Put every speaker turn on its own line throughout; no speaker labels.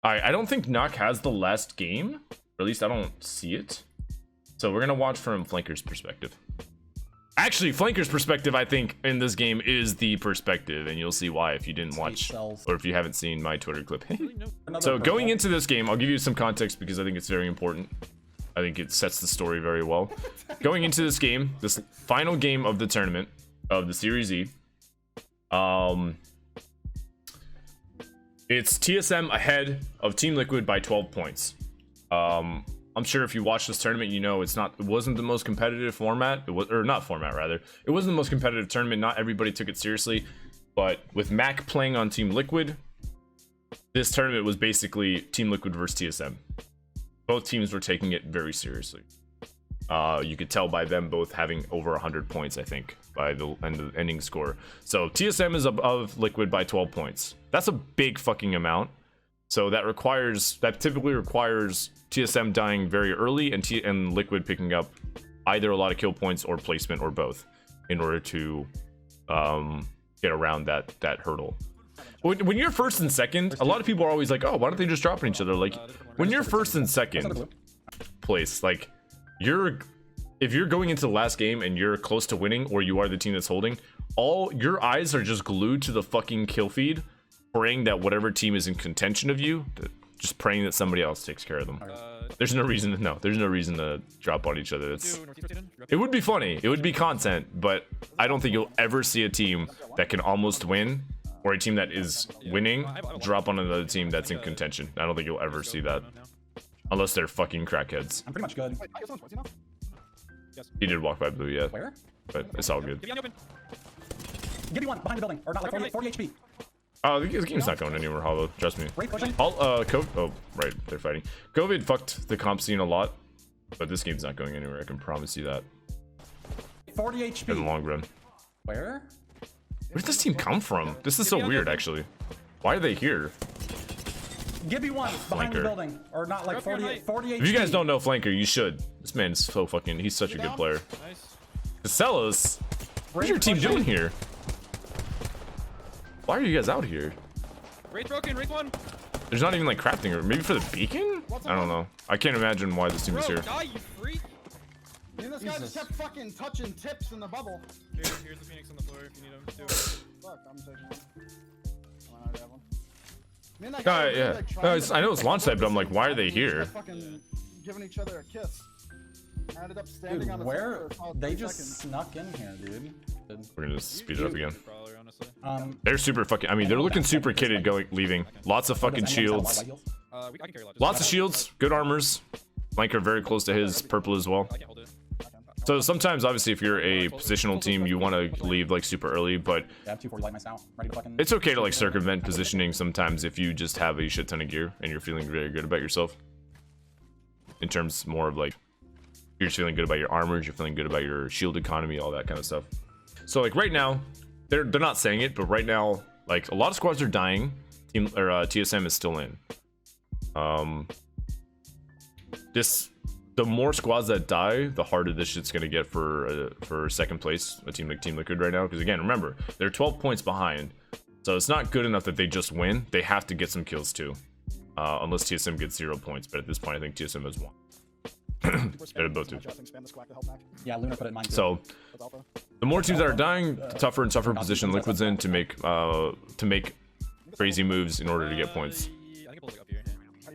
I don't think Knock has the last game, or at least I don't see it. So we're gonna watch from Flanker's perspective. Actually, Flanker's perspective, I think, in this game is the perspective, and you'll see why if you didn't watch or if you haven't seen my Twitter clip. So going into this game, I'll give you some context because I think it's very important. I think it sets the story very well. Going into this game, this final game of the tournament of the Series E, it's TSM ahead of Team Liquid by 12 points. I'm sure if you watch this tournament, you know it wasn't the most competitive format. It wasn't the most competitive tournament. Not everybody took it seriously, but with Mac playing on Team Liquid, this tournament was basically Team Liquid versus TSM. Both teams were taking it very seriously. You could tell by them both having over 100 points, I think, by the ending score. So TSM is above Liquid by 12 points. That's a big fucking amount. So that typically requires TSM dying very early and Liquid picking up either a lot of kill points or placement or both in order to get around that hurdle. When you're first and second, a lot of people are always like, oh, why don't they just drop on each other? Like, when you're first and second place, like, if you're going into the last game and you're close to winning, or you are the team that's holding, all your eyes are just glued to the fucking kill feed, praying that whatever team is in contention of you, just praying that somebody else takes care of them. There's no reason to drop on each other. It would be funny, it would be content, but I don't think you'll ever see a team that can almost win, or a team that is winning, drop on another team that's in contention. I don't think you'll ever see that. Unless they're fucking crackheads.
I'm pretty much good.
He did walk by blue, yeah.
Where?
But it's all good.
Give me one behind the building, or not, like 40 HP.
Oh, the game's not going anywhere, Hollow. Trust me.
Pushing.
Oh, right, they're fighting. COVID fucked the comp scene a lot, but this game's not going anywhere. I can promise you that.
40 HP.
In the long run.
Where?
Where did this team come from? This is so weird, actually. Why are they here?
Give me one behind the building, or not, like 40 HP.
If you guys don't know Flanker, you should. This man is so fucking, he's such a good player. Casellas, what's your team doing here? Why are you guys out here?
Wraith broken, Wraith one.
There's not even like crafting, or maybe for the beacon? I don't know. I can't imagine why this team is here.
Die, you freak.
Man, this guy just kept fucking touching tips in the bubble.
Here's the Phoenix on the floor if you need him too.
Fuck, I'm taking one. I already have one. Man, that
Yeah.
really, like,
No, I know it's launch site, but I'm like, why are they here?
Fucking giving each other a kiss. I ended up standing
Dude,
on the
where?
floor for
They
3
just
seconds.
snuck in here, dude.
We're gonna just speed it up again.
Brawler, honestly.
They're super fucking, I mean, they're looking super kitted leaving. Lots of fucking shields.
I can carry a lot.
Lots of shields, good armors. Flanker very close to his purple as well.
I can't hold it.
So sometimes, obviously, if you're a positional team, you want to leave like super early, but
I have 240 light mice out. Ready to fucking...
it's okay to like circumvent positioning sometimes if you just have a shit ton of gear and you're feeling very good about yourself. In terms more of like, you're just feeling good about your armors, you're feeling good about your shield economy, all that kind of stuff. So like right now, they're not saying it, but right now, like a lot of squads are dying. TSM is still in. The more squads that die, the harder this shit's gonna get for second place, a team like Team Liquid right now. Because again, remember, they're 12 points behind, so it's not good enough that they just win. They have to get some kills too, unless TSM gets 0 points. But at this point, I think TSM has 1. They're both do.
Yeah, Luna put it in mine too.
So the more teams that are dying, the tougher and tougher position Liquid's in to make crazy moves in order to get points.
I think I'll look up here.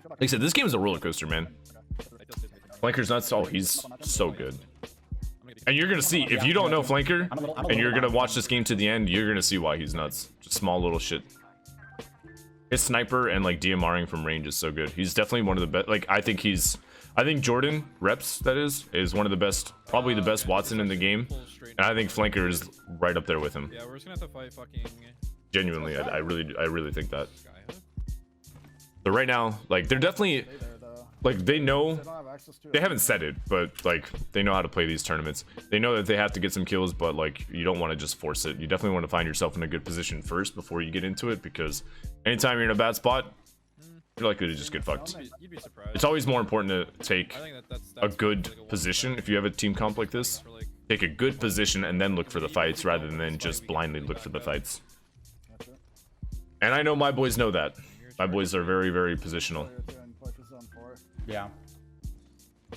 Like I said, this game is a roller coaster, man. Flanker's nuts. Oh, he's so good. And you're gonna see, if you don't know Flanker and you're gonna watch this game to the end, you're gonna see why he's nuts. Just small little shit. His sniper and like DMRing from range is so good. He's definitely one of the best. Like I think Jordan Reps, that is one of the best, probably the best Watson in the game. And I think Flanker is right up there with him.
Yeah, we're just gonna have to fight fucking.
Genuinely, I really think that. So right now, like they're definitely. Like they know, they haven't said it, but like they know how to play these tournaments. They know that they have to get some kills, but like you don't want to just force it. You definitely want to find yourself in a good position first before you get into it, because anytime you're in a bad spot, you're likely to just get fucked.
You'd be surprised.
It's always more important to take
I think that's
a good position if you have a team comp like this. Take a good position and then look for the fights rather than just blindly look for the fights. And I know my boys know that. My boys are very, very positional.
Yeah.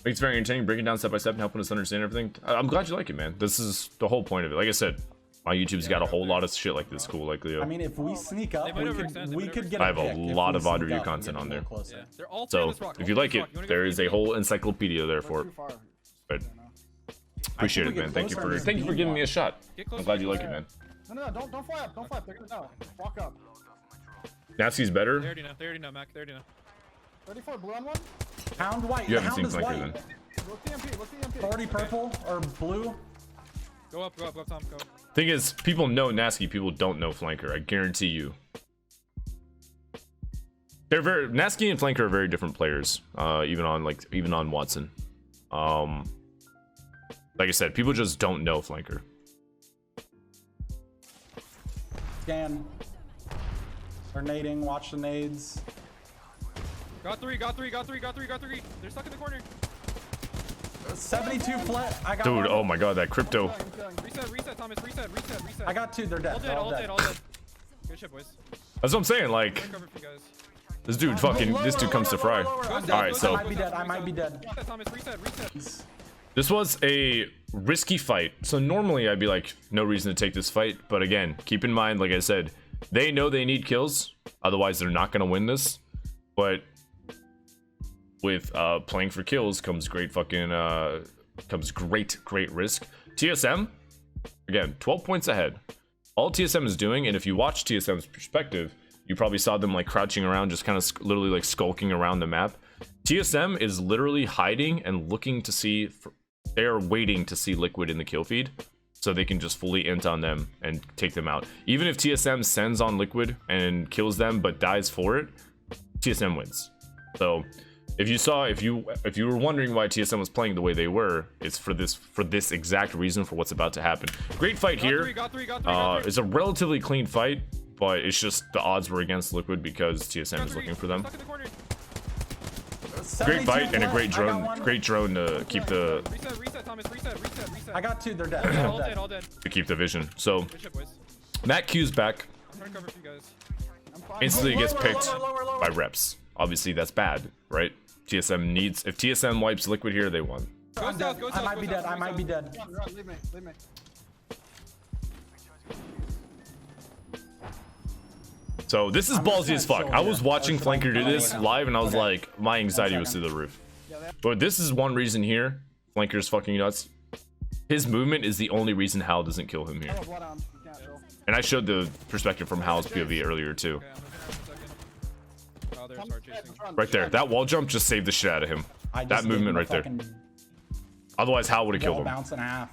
It's very entertaining, breaking down step by step and helping us understand everything. I'm glad you like it, man. This is the whole point of it. Like I said, my YouTube's got a whole lot of shit like this cool, like Leo.
I mean, if we sneak up, we could get.
I have a lot of VOD review content on there.
Yeah. They're all
So if you like it, there is a whole encyclopedia there for it. But appreciate it, man. Thank you for giving me a shot. I'm glad you like it, man.
No, don't fly up. Don't fly up. They're gonna know. Walk up.
Nasty's better.
They already know, Mac. They already know.
34 blue on one.
Hound white.
You
The
haven't
hound
seen
is
Flanker
white.
then.
Look the MP. Look the MP.
40 purple or blue.
Go up, Tom. Go.
Thing is, people know Nasty, people don't know Flanker. I guarantee you. They're very Nasty and Flanker are very different players. Even on Watson. Like I said, people just don't know Flanker.
Scan. They're nading. Watch the nades.
Got three. They're stuck in the corner.
72 flat. I got
Dude,
one.
oh my god, that crypto.
Reset, Thomas. Reset.
I got two. They're dead.
All dead. Good shit, boys.
That's what I'm saying, like,
Cover for you guys.
this dude comes to fry. Alright, so
I might be dead.
Reset, Thomas. Reset.
this was a risky fight. So normally I'd be like, no reason to take this fight. But again, keep in mind, like I said, they know they need kills. Otherwise, they're not going to win this. But with playing for kills comes great risk. TSM, again, 12 points ahead. All TSM is doing, and if you watch TSM's perspective, you probably saw them like crouching around, just kind of literally like skulking around the map. TSM is literally hiding and looking to see, they're waiting to see Liquid in the kill feed so they can just fully int on them and take them out. Even if TSM sends on Liquid and kills them but dies for it, TSM wins. So if you were wondering why TSM was playing the way they were, it's for this exact reason, for what's about to happen. Great fight here.
Got three.
It's a relatively clean fight, but it's just the odds were against Liquid because TSM is looking for them.
Stuck in the corner.
Great fight and a great drone to keep the
Reset, Thomas. Reset.
I got two. They're dead.
All dead.
to keep the vision. So
Good shit, boys.
Matt Q's back.
I'm trying to cover for you guys.
Instantly gets picked
Lower.
by reps. Obviously that's bad, right? TSM needs, if TSM wipes Liquid here, they won.
Go south.
I might be dead.
Run, leave me.
So this is ballsy as fuck. I was watching Flanker do this live and I was like, my anxiety was through the roof. But this is one reason here. Flanker's fucking nuts. His movement is the only reason Hal doesn't kill him here. And I showed the perspective from Hal's POV earlier too.
Okay, I'm moving around for a second. Oh, there's hard chasing.
Right there. That wall jump just saved the shit out of him. That movement right there. Otherwise, Hal would have killed him.
Bounce and a half.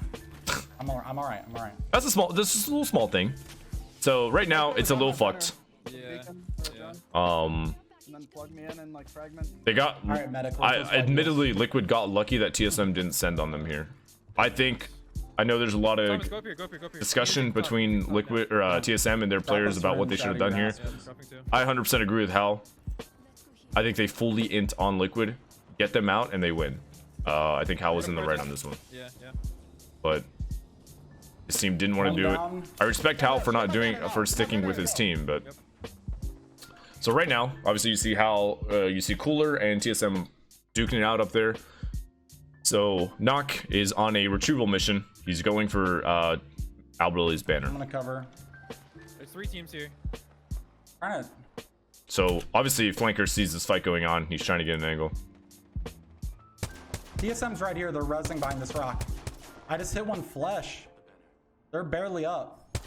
I'm all right.
This is a little small thing. So right now, it's a little fucked.
Yeah.
And then plug me in and like fragment.
They got.
Alright, medical.
Admittedly, Liquid got lucky that TSM didn't send on them here. I know there's a lot of
Thomas, go up here.
discussion between Liquid or TSM and their players about what they should have done here.
Yeah, I'm dropping too.
I 100% agree with Hal. I think they fully int on Liquid, get them out, and they win. I think Hal was in the right on this one,
Yeah.
but his team didn't want to do it. I respect Hal for sticking with his team, but so right now, obviously you see Hal, you see Cooler and TSM duking it out up there. So Knock is on a retrieval mission. He's going for Albralelie's banner.
I'm gonna cover.
There's 3 teams here.
Alright.
So obviously Flanker sees this fight going on. He's trying to get an angle.
TSM's right here. They're rezzing behind this rock. I just hit one flesh. They're barely up.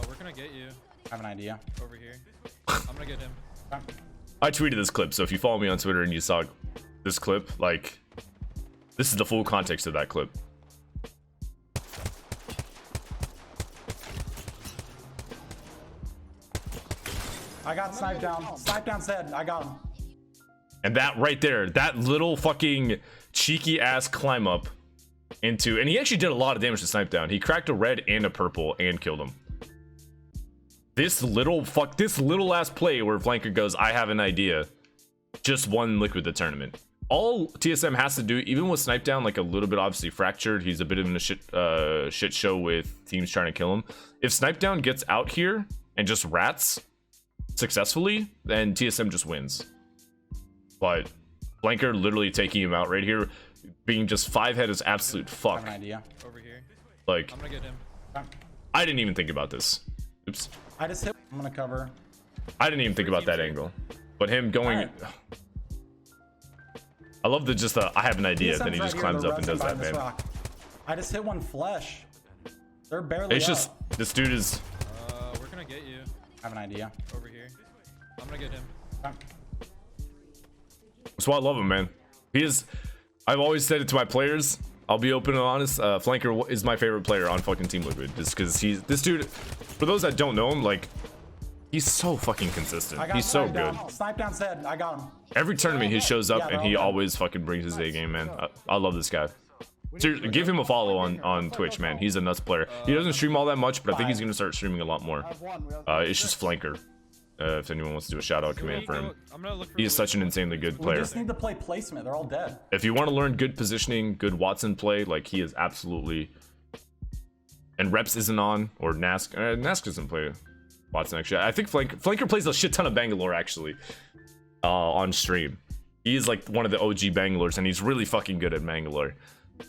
We're gonna get you
I have an idea.
over here. I'm gonna get him.
I tweeted this clip, so if you follow me on Twitter and you saw this clip, like, this is the full context of that clip.
I got sniped down. Sniped down's dead. I got him.
And that right there, that little fucking cheeky ass climb up into, and he actually did a lot of damage to Snipe Down. He cracked a red and a purple and killed him. This little ass play where Flanker goes, I have an idea, just won Liquid the tournament. All TSM has to do, even with Snipe Down, like a little bit obviously fractured, he's a bit of a shit show with teams trying to kill him. If Snipe Down gets out here and just rats, successfully, then TSM just wins. But Flanker literally taking him out right here, being just 5-head is absolute
I
fuck.
have an idea.
Over here.
Like,
I'm gonna get him.
I didn't even think about this. Oops.
I just hit. I'm gonna cover.
I didn't even think about that angle. But him going...
Alright.
I love the just I have an idea,
TSM's
then he
right
just
here,
climbs
they're
up and does
resing
that,
behind this
man.
rock. I just hit one flesh. They're barely
It's
up.
just, this dude is...
We're gonna get you.
I have an idea.
Over here. I'm gonna get him.
That's why I love him, man. He is... I've always said it to my players. I'll be open and honest. Flanker is my favorite player on fucking Team Liquid. Just because he's... This dude... For those that don't know him, like... He's so fucking consistent.
I got
He's so good.
Snipe down said. I got him.
Every tournament he shows up
Yeah,
and
they're
he
all good.
always fucking brings his A game, man. I love this guy. Seriously, give him a follow on Twitch, man. He's a nuts player. He doesn't stream all that much, but I think he's gonna start streaming a lot more.
I have one. We have
It's just Flanker. If anyone wants to do a shout out command for him.
I'm gonna look for
He is such an insanely good
We
player.
just need to play placement. They're all dead.
If you want to learn good positioning, good Watson play, like he is absolutely. And Reps isn't on, or Nask. Nask doesn't play Watson actually. I think Flanker plays a shit ton of Bangalore actually on stream. He is like one of the OG Bangalores, and he's really fucking good at Bangalore.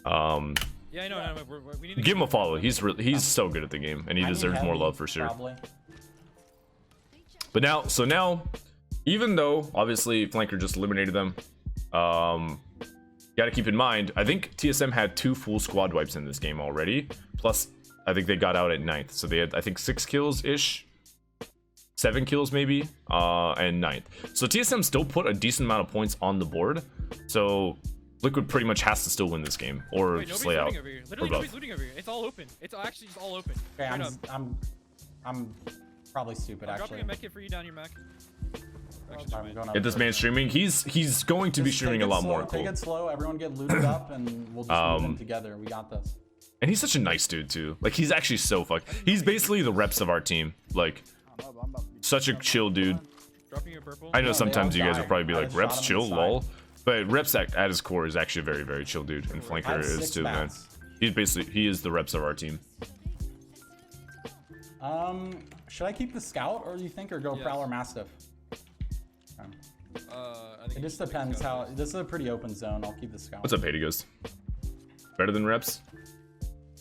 Yeah, I know. We need to
Give him a follow. He's so good at the game, and he
I need
deserves more
heavy,
love for sure.
Probably.
But now, even though obviously Flanker just eliminated them, gotta keep in mind, I think TSM had 2 full squad wipes in this game already. Plus, I think they got out at 9th, so they had I think 6 kills ish, 7 kills maybe, and 9th. So TSM still put a decent amount of points on the board. So Liquid pretty much has to still win this game, or
Wait,
just
nobody's
lay out.
looting over here. Literally
or
nobody's
both.
looting over here. It's all open. It's actually just all open.
Okay,
Straight up.
I'm probably stupid
I'm
actually.
dropping a med kit for you down your Mac. Actually,
I'm going up
Get this
there.
man streaming. He's going to be
Just
streaming
take
a
it
lot
slow,
more.
Take
Cool.
it slow. Everyone get looted up, and we'll just move in together. We got this.
And he's such a nice dude too. Like he's actually so He's basically the Reps of our team. Like
I don't know, but I'm about to be
such a chill dude.
dropping you a purple.
I know
they
sometimes
all
you guys will
died.
probably be
I
like,
just
Reps
shot him
chill,
in the
lol. But Reps at his core is actually a very, very chill dude. And
I
Flanker
have
is
6
too, man.
bats.
He is the Reps of our team.
Should I keep the scout, or do you think, or go
Yes.
Prowler Mastiff? Okay.
I think
It just depends how. This is a pretty open zone. I'll keep the scout.
What's up, Hadigos? Better than Reps?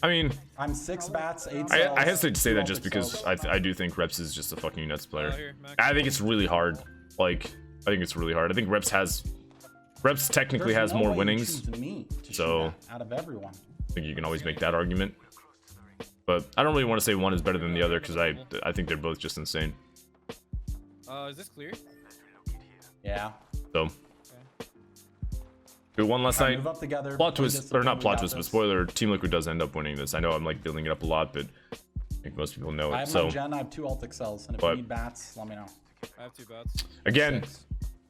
I mean,
I'm 6 bats, 8
I
cells,
hesitate to say
2
that just
ultic
because
cells.
I do think Reps is just a fucking nuts player.
here, Mac.
I think it's really hard. Like, I think it's really hard. I think Reps technically
There's
has
no
more
way you
winnings.
choose me to shoot
So-
at out of everyone.
I think you can always make that argument. But I don't really want to say one is better than the other because I think they're both just insane.
Is this clear?
Yeah.
So, do one last
Alright,
night.
move up together.
Plot
play
twist, or
discipline,
not
we
plot
got
twist, but
this.
spoiler: Team Liquid does end up winning this. I know I'm like building it up a lot, but I think most people know
I
it.
have
So
my gen. I have 2 ultic cells, and if
But-
you need bats, let me know.
I have 2 bats.
again,
6.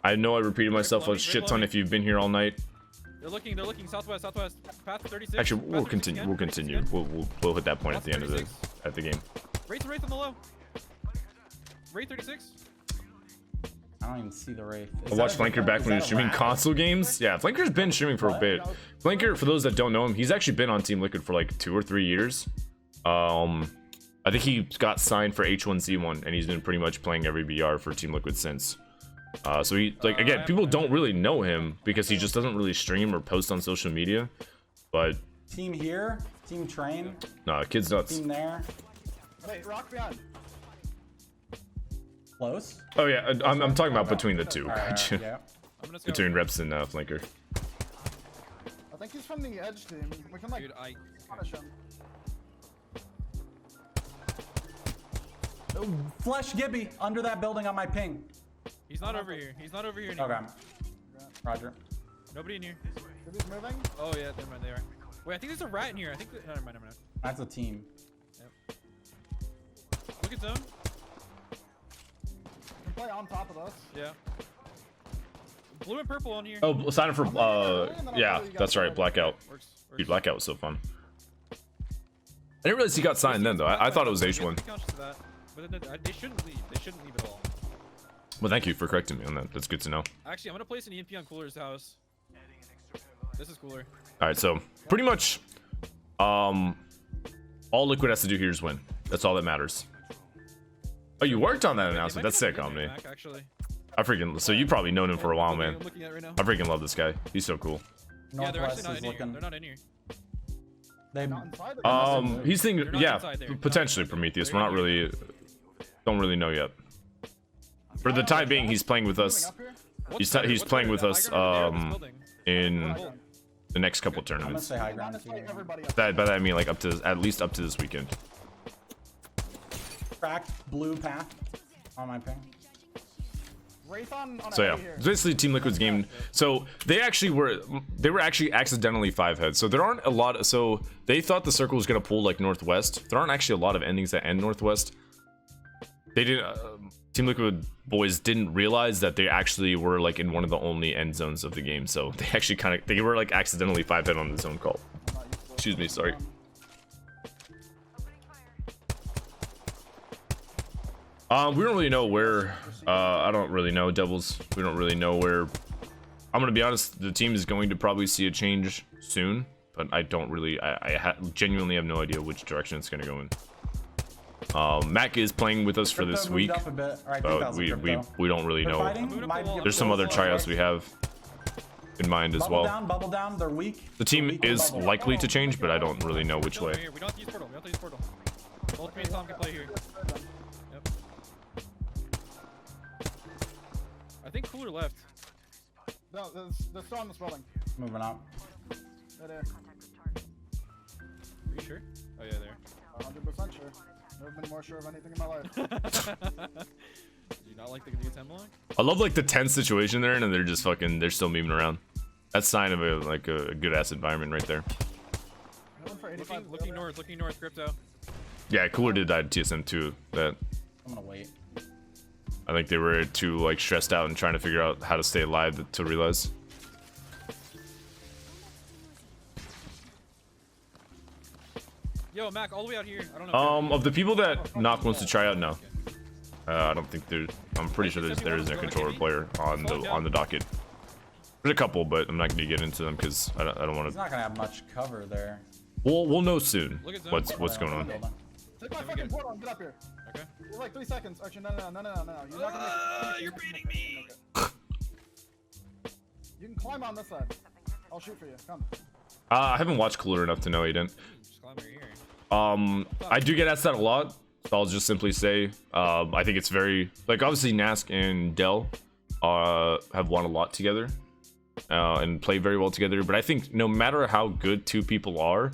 I know I repeated myself a
Below me,
shit
below
ton
me.
if you've been here all night.
They're looking southwest. Path 36.
Actually,
path
we'll
36
continue.
again.
We'll
36
continue.
again.
We'll hit that point at
Path
the end of
36.
the game.
Wraith on the low. Wraith 36.
I don't even see the Wraith.
I watched Flanker back when he was streaming console games. Yeah, Flanker's been streaming for a bit. Flanker, for those that don't know him, he's actually been on Team Liquid for like 2 or 3 years. I think he got signed for H1Z1, and he's been pretty much playing every BR for Team Liquid since. So he, like, again, people don't really know him because he just doesn't really stream or post on social media. But
Team here, team train,
nah, kid's nuts.
team there.
Wait, rock behind.
Close.
Oh yeah, I'm talking about between the two.
Alright, yeah.
I'm gonna
Between Reps and Flanker.
I think he's from the edge team. We can like
Dude,
punish him.
Flesh Gibby under that building on my ping.
He's not over here. He's not over here anymore.
Okay. Roger.
Nobody in here.
If he's moving,
Oh yeah, never mind. They are. Wait, I think there's a rat in here. I think. Never mind. Never mind.
That's a team.
Look at zone.
can play on top of us.
Yeah. Blue and purple on here.
Oh, sign up for yeah, that's right, Blackout.
Works.
Dude, Blackout was so fun. I didn't realize he got signed then though. I thought it was
You have
H1.
to be conscious of that. But they shouldn't leave. They shouldn't leave at all.
Well, thank you for correcting me on that. That's good to know.
Actually, I'm gonna place an EMP on Cooler's house. This is Cooler.
All right, so pretty much, all Liquid has to do here is win. That's all that matters. Oh, you worked on that
Wait, they
announcement.
might
That's
be
sick,
doing
Omni.
it, Mac, actually.
I freaking. So you probably known him for a while, man.
I'm looking at it right now.
I freaking love this guy. He's so cool.
Yeah, they're actually
Northwest
not
is
in here.
looking.
They're not in here.
They
Not inside the
He's thinking,
They're not
yeah,
inside there.
potentially Prometheus. We're
They're
not
in here.
really, don't really know yet. For the time being, he's playing with us.
up here.
What's
He's playing with us in
Building.
the next couple
I'm gonna
tournaments.
say high
Not
ground
this
to
way,
you.
everybody up.
That by that I mean like at least up to this weekend.
Cracked blue path on my ping.
Wraith on
So
a
yeah,
here.
it's basically Team Liquid's game. So they were actually accidentally 5 heads. So there aren't a lot. So they thought the circle was gonna pull like northwest. There aren't actually a lot of endings that end northwest. They didn't. Team Liquid boys didn't realize that they actually were like in one of the only end zones of the game. So they actually they were like accidentally 5 head on the zone call. Excuse me, sorry. We don't really know where. I don't really know, Devils. We don't really know where. I'm gonna be honest. The team is going to probably see a change soon, but I don't really. I genuinely have no idea which direction it's gonna go in. Mac is playing with us for this
Crypto
week,
moved up a bit. Or I think that
but
was a
we
crypto.
don't really
They're
know.
fighting. Might be a
There's some other
close
tryouts
one.
we have in mind as
Bubble
well.
Bubble down. They're weak.
The
They're
team
weak
is
bubble.
likely to change, but I don't really know which way.
We don't have to use portal. We don't have to use portal. Both me and Tom can play here. Yep. I think Cooler left.
No, they're still on this building.
Moving up.
They're
Are you sure? Oh yeah, there.
100% sure. Never been more sure of anything in my life.
Do you not like the 10 block?
I love like the tense situation they're in, and they're just fucking. They're still moving around. That's sign of a like a good ass environment right there.
Going for 85
Looking north, crypto.
Yeah, Cooler did die to TSM too. That
I'm gonna wait.
I think they were too like stressed out and trying to figure out how to stay alive to realize.
Yo, Mac, all the way out here. I don't know.
Of the people that Knock wants to try out, no. I don't think there. I'm pretty sure there isn't a controller player on the docket. There's a couple, but I'm not going to get into them because I don't want
He's
to.
not gonna have much cover there.
We'll know soon
Look at zone.
what's going on.
Take my fucking portal and get up here.
Okay.
You're like 3 seconds. Actually, no. You're not gonna make it.
You're beating me.
You can climb on this side. I'll shoot for you. Come.
I haven't watched Cooler enough to know he didn't.
Just climb over here.
I do get asked that a lot. So I'll just simply say, I think it's very like obviously Nask and Dell have won a lot together and play very well together. But I think no matter how good 2 people are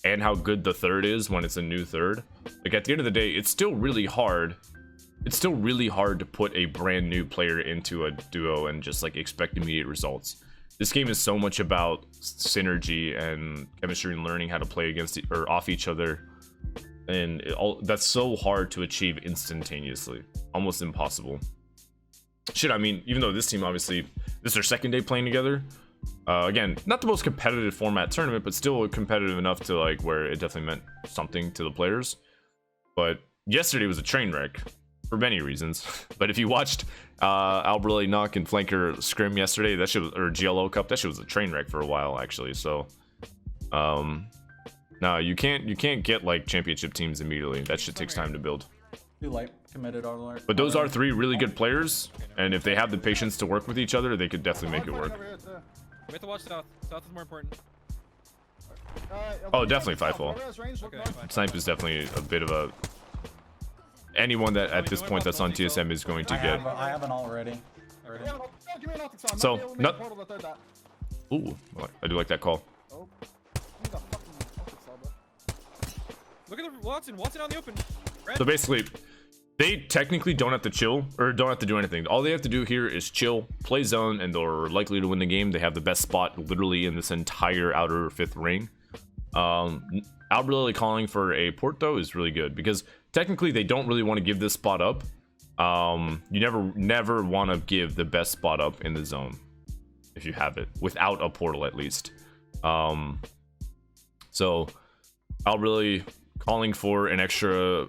and how good the third is when it's a new third, like at the end of the day, it's still really hard. It's still really hard to put a brand new player into a duo and just like expect immediate results. This game is so much about synergy and chemistry and learning how to play against or off each other. And that's so hard to achieve instantaneously. Almost impossible. Shit, I mean, even though this team, obviously, this is their second day playing together. Again, not the most competitive format tournament, but still competitive enough to like where it definitely meant something to the players. But yesterday was a train wreck for many reasons. But if you watched Albralelie Knock and Flanker Scrim yesterday, that shit was, or GLO Cup, that shit was a train wreck for a while actually. So, no, you can't get like championship teams immediately. That shit takes time to build.
Too late. Committed alert.
But those are 3 really good players, and if they have the patience to work with each other, they could definitely make it work.
Over here, too.
We have to watch south. South is more important.
Oh, definitely Fightful.
Okay, fine.
Snipe is definitely a bit of a anyone that at this point that's on TSM is going to get.
I have an already.
So, not- Ooh, I do like that call.
Look at the Watson. Watson on the open. Red.
So basically, they technically don't have to chill or don't have to do anything. All they have to do here is chill, play zone, and they're likely to win the game. They have the best spot literally in this entire outer 5th ring. Albralelie calling for a port though is really good because technically they don't really want to give this spot up. You never want to give the best spot up in the zone if you have it without a portal at least. So Albralelie calling for an extra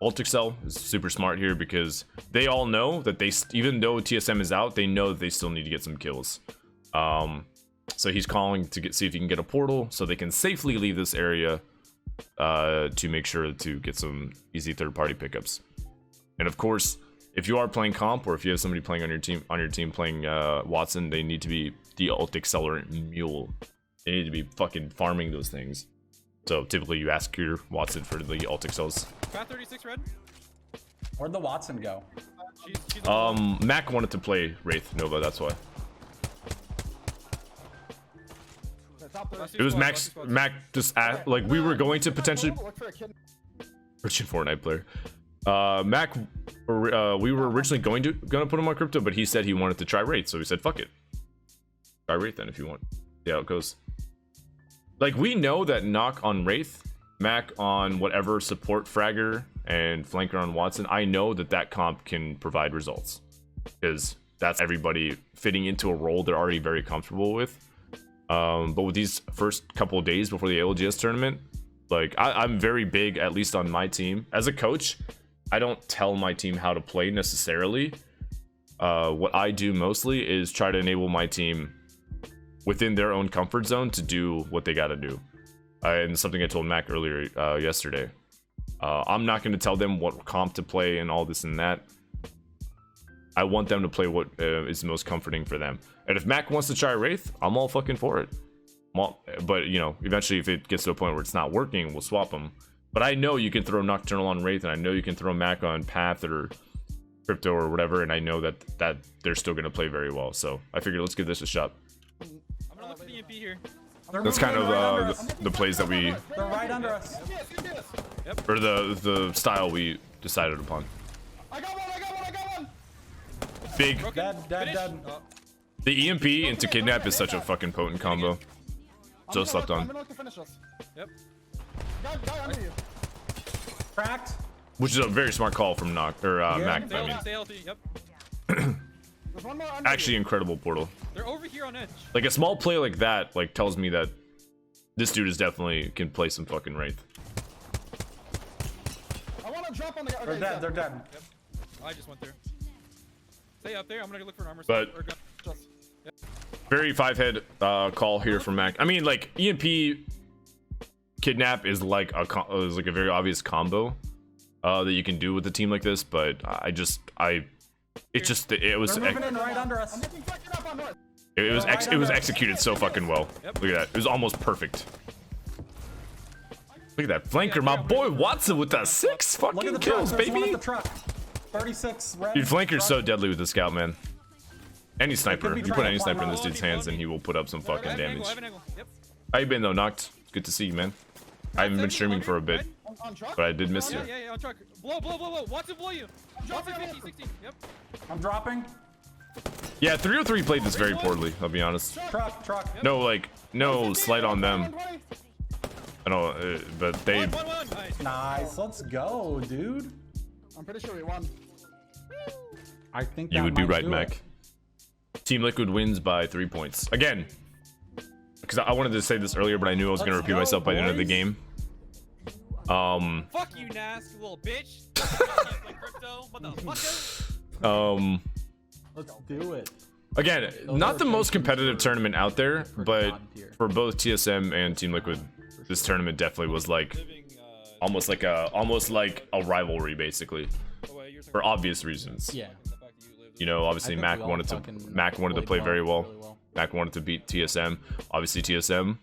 Ultic cell is super smart here because they all know that even though TSM is out, they know that they still need to get some kills. So he's calling to see if he can get a portal so they can safely leave this area to make sure to get some easy third-party pickups. And of course, if you are playing comp, or if you have somebody playing on your team playing Watson, they need to be the ult accelerant mule. They need to be fucking farming those things. So typically you ask your Watson for the ult excels.
Path 36 red.
Where'd the Watson go?
She's on
Mac wanted to play Wraith Nova, that's why. It was Mac just asked, like, we were going to potentially Christian Fortnite player. Mac, we were originally gonna put him on crypto, but he said he wanted to try Wraith, so we said fuck it. Try Wraith then if you want. See how it goes. Like, we know that knock on Wraith, Mac on whatever support fragger, and flanker on Watson, I know that comp can provide results, because that's everybody fitting into a role they're already very comfortable with. But with these first couple of days before the ALGS tournament, like, I'm very big, at least on my team. As a coach, I don't tell my team how to play necessarily. What I do mostly is try to enable my team within their own comfort zone to do what they got to do. And something I told Mac earlier yesterday. I'm not going to tell them what comp to play and all this and that. I want them to play what is most comforting for them. And if Mac wants to try Wraith, I'm all fucking for it. But, you know, eventually if it gets to a point where it's not working, we'll swap them. But I know you can throw Nocturnal on Wraith, and I know you can throw Mac on Path or Crypto or whatever, and I know that they're still going to play very well. So I figured let's give this a shot.
I'm gonna look for the EMP here.
That's kind of the plays that we...
They're right under us.
Yep.
Or the style we decided upon.
I got one.
Big...
Dead.
Oh,
The EMP into Kidnap is such a fucking potent combo. So slept on.
yep.
Guy under you.
Cracked.
Which is a very smart call from Mac. I
Stay
mean,
healthy, stay healthy. Yep.
There's one more under
actually
you.
incredible portal.
They're over here on edge.
Like, a small play like that, like, tells me that this dude is definitely can play some fucking Wraith.
I want to drop on the guy.
They're
Okay,
dead. They're dead.
Yep. I just went through. Stay up there. I'm gonna look for an armor.
But-
or gun.
Just.
Very 5-head call here from Mac. I mean, like, EMP Kidnap is like a very obvious combo that you can do with a team like this, but it was
They're moving in right under us.
I'm looking fucking up on north.
it was executed so fucking well.
Yep.
Look at that. It was almost perfect. Look at that flanker, my boy Watson with that 6
Look at
fucking
the truck.
kills,
There's one at
baby.
the truck. 36 red.
Dude, flanker's so
truck.
deadly with the scout, man. Any sniper.
be
You put
trying to
any sniper in
climb
this
out.
dude's hands, and he will put up some
I
fucking
have an angle.
damage.
I have an angle. Yep.
How you been though, Knocked? It's good to see you, man. I haven't been streaming for a bit,
On truck.
but I did miss you.
Yeah, on truck. Blow. Watson, blow you. Watson 50, 60. Yep.
I'm dropping.
Yeah, 303 played this very poorly, I'll be honest.
Truck.
No slight on them. I know, but they...
One. Nice.
Nice. Let's go, dude.
I'm pretty sure we won.
I think
You
that
would be
might
right,
do
Mac.
it.
Team Liquid wins by 3 points. Again, because I wanted to say this earlier, but I knew I was going to
Let's
repeat
go,
myself by the end of the
boys.
game.
Fuck you, nasty little bitch. Like crypto, motherfucker.
Let's do it.
Again, not the most competitive tournament out there, but
God tier.
for both TSM and Team Liquid, this tournament definitely was like almost like a rivalry, basically, for obvious reasons.
Yeah.
You know, obviously
I think
Mac
we all
wanted to
fucking
play
played
very well.
really well.
Mac wanted to beat TSM. Obviously TSM,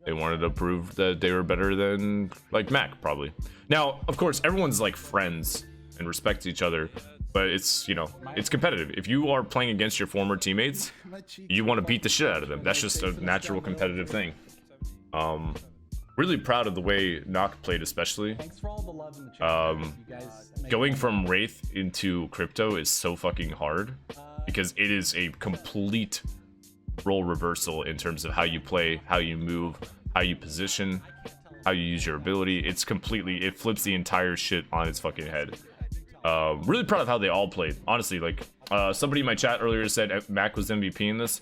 they wanted to prove that they were better than like Mac probably. Now, of course, everyone's like friends and respects each other, but it's, you know, it's competitive. If you are playing against your former teammates, you want to beat the shit out of them. That's just a natural competitive thing. Really proud of the way Nock played, especially.
Thanks for all the love in the chat. You guys make
Going
it
from Wraith into Crypto is so fucking hard because it is a complete role reversal in terms of how you play, how you move, how you position, how you use your ability. It's completely, it flips the entire shit on its fucking head. Really proud of how they all played. Honestly, like, somebody in my chat earlier said Mac was MVP in this,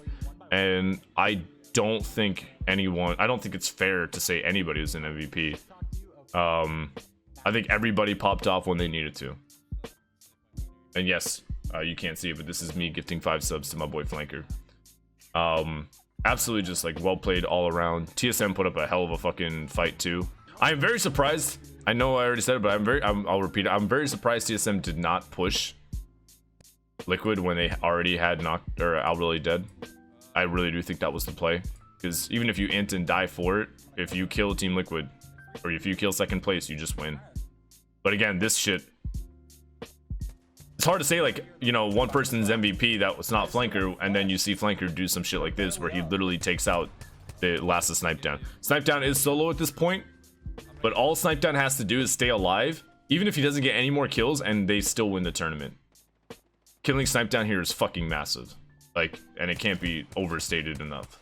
and I don't think it's fair to say anybody was an MVP. I think everybody popped off when they needed to. And yes, you can't see it, but this is me gifting 5 subs to my boy Flanker. Absolutely just like well played all around. TSM put up a hell of a fucking fight too. I am very surprised. I know I already said it, but I'll repeat it. I'm very surprised TSM did not push Liquid when they already had knocked or Albralelie dead. I really do think that was the play, because even if you int and die for it, if you kill Team Liquid or if you kill second place, you just win. But again, this shit, it's hard to say, like, you know, one person's MVP that was not Flanker, and then you see Flanker do some shit like this where he literally takes out the last of Snipe Down. Snipe Down is solo at this point, but all Snipe Down has to do is stay alive, even if he doesn't get any more kills, and they still win the tournament. Killing Snipe Down here is fucking massive. Like, and it can't be overstated enough.